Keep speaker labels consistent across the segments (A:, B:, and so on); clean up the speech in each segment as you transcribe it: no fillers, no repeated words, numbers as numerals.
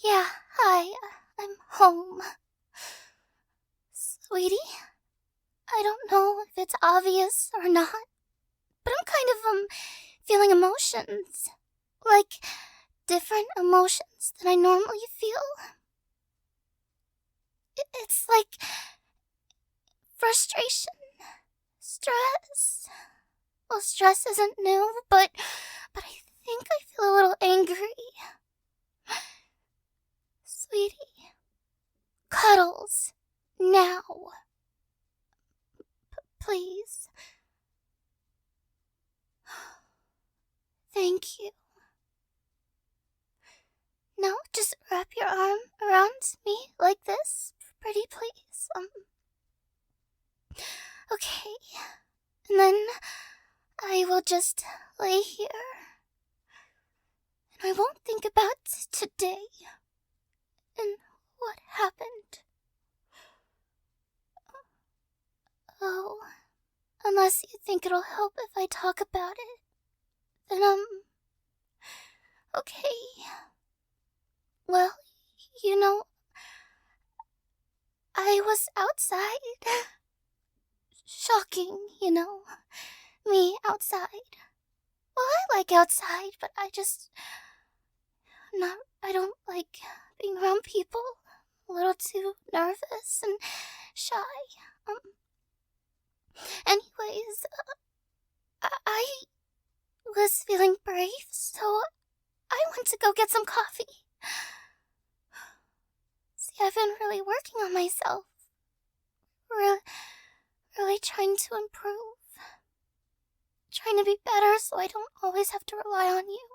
A: Yeah, hi, I'm home. Sweetie, I don't know if it's obvious or not, but I'm kind of, feeling emotions. Like, different emotions than I normally feel. It's like frustration, stress. Well, stress isn't new, but I think I feel a little angry. Sweetie, Cuddles, now. Please. Thank you. Now, just wrap your arm around me like this, pretty please. Okay. And then I will just lay here. And I won't think about today and what happened. Oh, unless you think it'll help if I talk about it, then, okay. Well, you know, I was outside. Shocking, me outside. Well, I like outside, but I don't like being around people. A little too nervous and shy. Anyways, I was feeling brave, so I went to go get some coffee. See, I've been really working on myself. Really trying to improve. Trying to be better so I don't always have to rely on you.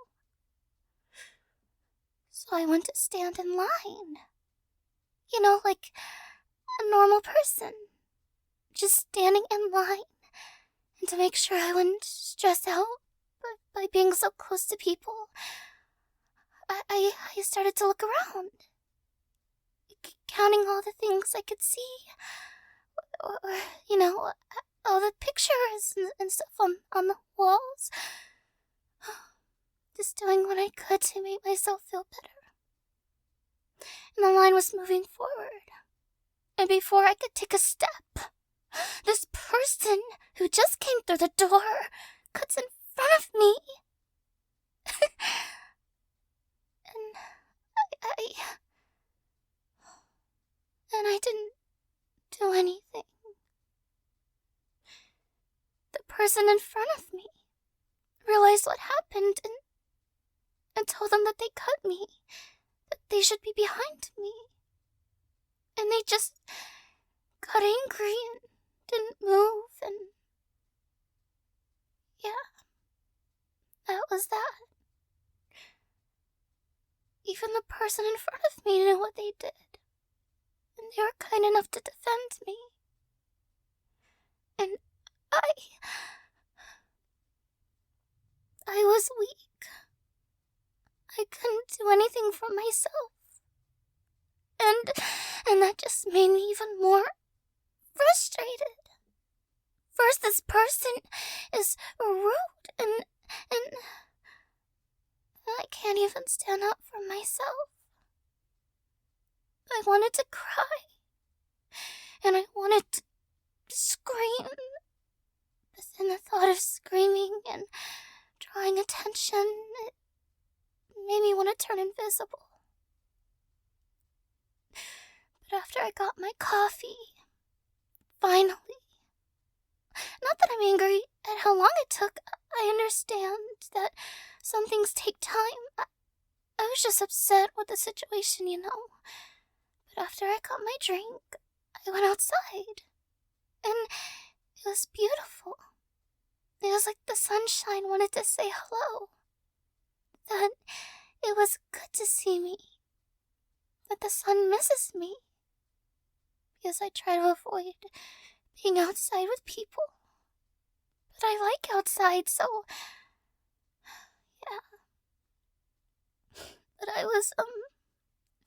A: So I went to stand in line. Like a normal person. Just standing in line. And to make sure I wouldn't stress out by being so close to people, I started to look around. Counting all the things I could see. Or all the pictures and stuff on the walls. Just doing what I could to make myself feel better. And the line was moving forward. And before I could take a step, this person who just came through the door cuts in front of me. And I didn't do anything. The person in front of me realized what happened and told them that they cut me, that they should be behind me. And they just got angry and didn't move, and yeah, that was that. Even the person in front of me knew what they did, and they were kind enough to defend me. And I was weak. I couldn't do anything for myself. And that just made me even more frustrated. First, this person is rude, and I can't even stand up for myself. I wanted to cry, and I wanted to scream, but then the thought of screaming and drawing attention, it made me want to turn invisible. But after I got my coffee, finally, not that I'm angry at how long it took, I understand that some things take time. I was just upset with the situation, But after I got my drink, I went outside, and it was beautiful. It was like the sunshine wanted to say hello. That it was good to see me. That the sun misses me. Because I try to avoid being outside with people. But I like outside, so yeah. But I was,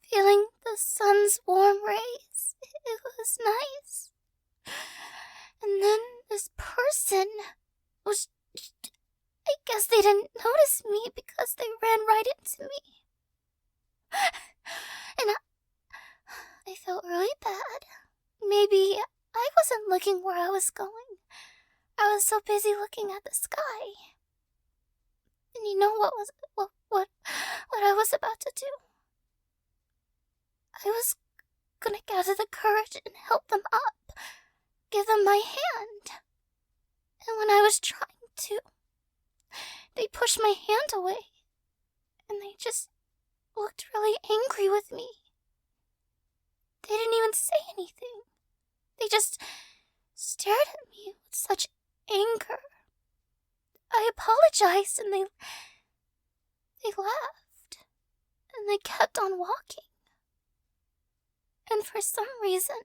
A: feeling the sun's warm rays. It was nice. And then this person was... I guess they didn't notice me because they ran right into me. And I felt really bad. Maybe I wasn't looking where I was going. I was so busy looking at the sky. And you know what I was about to do? I was gonna gather the courage and help them up, give them my hand. And when I was trying to, they pushed my hand away, and they just looked really angry with me. They didn't even say anything. They just stared at me with such anger. I apologized, and they laughed, and they kept on walking. And for some reason,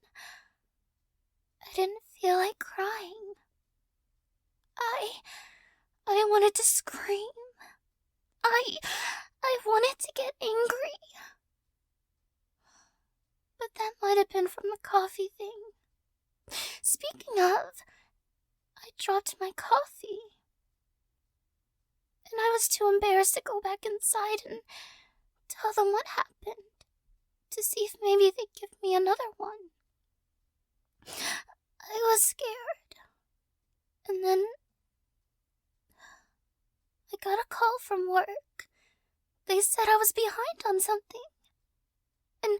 A: I didn't feel like crying. I wanted to scream. I wanted to get angry. But that might have been from the coffee thing. Speaking of, I dropped my coffee. And I was too embarrassed to go back inside and tell them what happened, to see if maybe they'd give me another one. I was scared. And then I got a call from work. They said I was behind on something. And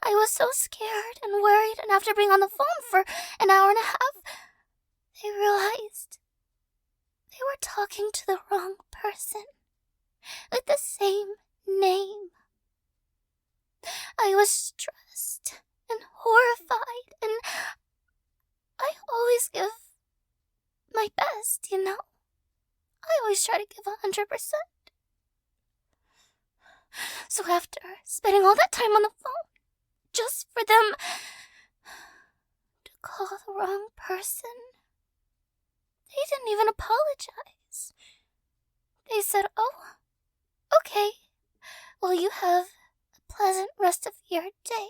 A: I was so scared and worried, and after being on the phone for an hour and a half, they realized they were talking to the wrong person with the same name. I was stressed and horrified, and I always give my best, you know? I always try to give 100%. So after spending all that time on the phone, just for them to call the wrong person, they didn't even apologize. They said, "Oh, okay, well, you have a pleasant rest of your day."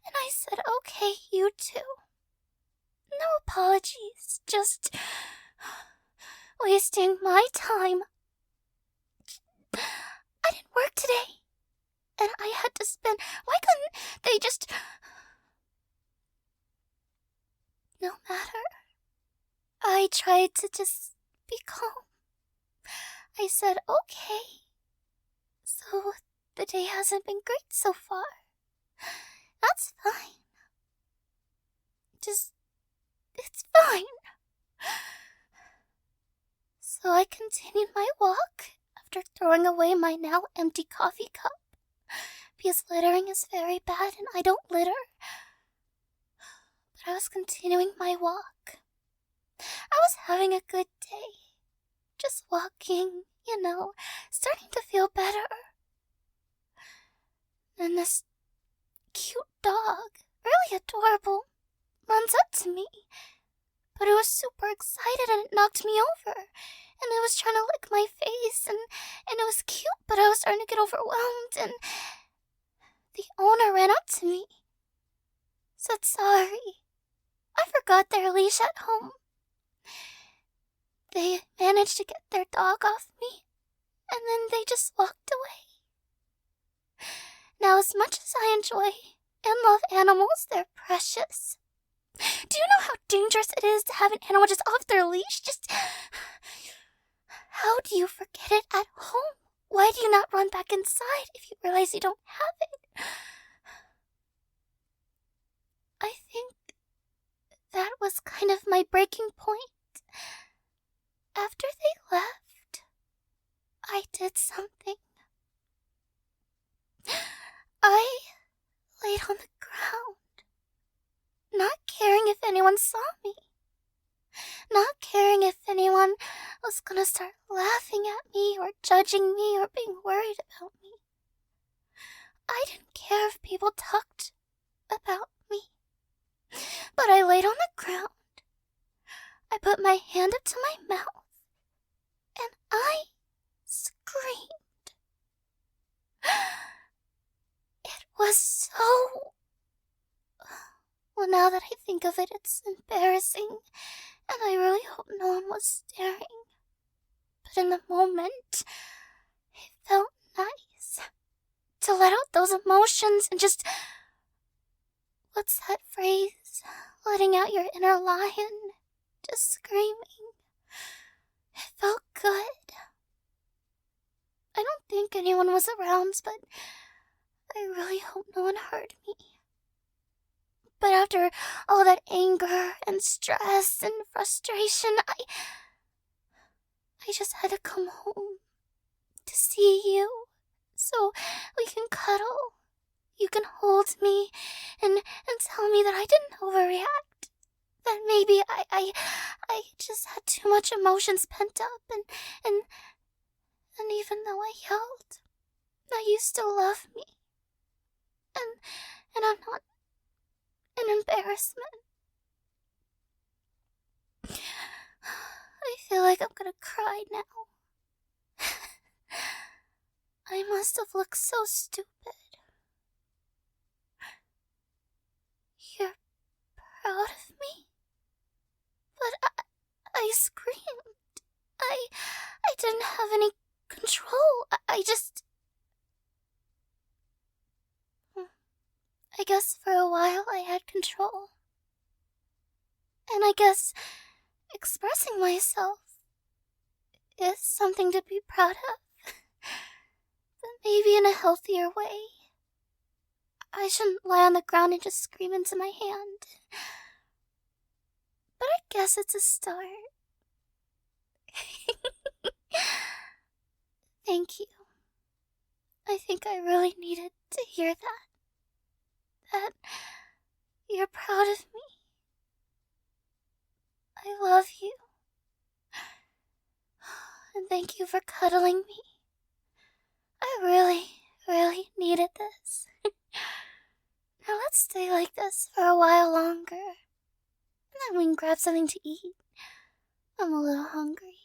A: And I said, "Okay, you too. No apologies, just wasting my time. I didn't work today, and I had to spend... Why couldn't they just... No matter. I tried to just be calm. I said, okay. So the day hasn't been great so far. That's fine. It's fine. So I continued my walk after throwing away my now empty coffee cup, because littering is very bad and I don't litter. But I was continuing my walk. I was having a good day. Just walking, starting to feel better. Then this cute dog, really adorable, runs up to me. But it was super excited and it knocked me over. And it was trying to lick my face and it was cute, but I was starting to get overwhelmed, and the owner ran up to me, said sorry. I forgot their leash at home. They managed to get their dog off me, and then they just walked away. Now, as much as I enjoy and love animals, they're precious. Do you know how dangerous it is to have an animal just off their leash? How do you forget it at home? Why do you not run back inside if you realize you don't have it? I think that was kind of my breaking point. After they left, I did something. I laid on the ground, not caring if anyone saw me, not caring if anyone was gonna start laughing at me or judging me or being worried about me. I didn't care if people talked about me, but I laid on the ground. I put my hand up to my mouth, and I screamed. It was so... Well, now that I think of it, it's embarrassing, and I really hope no one was staring. But in the moment, it felt nice to to let out those emotions and just... What's that phrase? Letting out your inner lion. Just screaming. It felt good. I don't think anyone was around, but I really hope no one heard me. But after all that anger and stress and frustration, I just had to come home to see you so we can cuddle. You can hold me and tell me that I didn't overreact. That maybe I just had too much emotions pent up and even though I yelled, that you still love me. And I'm not an embarrassment. I feel like I'm gonna cry now. I must have looked so stupid. You're proud of me? But I screamed. I didn't have any control. I guess for a while I had control. And I guess expressing myself is something to be proud of. But maybe in a healthier way. I shouldn't lie on the ground and just scream into my hand. But I guess it's a start. Thank you. I think I really needed to hear that. That you're proud of me. I love you. And thank you for cuddling me. I really needed this. Now let's stay like this for a while longer. And then we can grab something to eat. I'm a little hungry.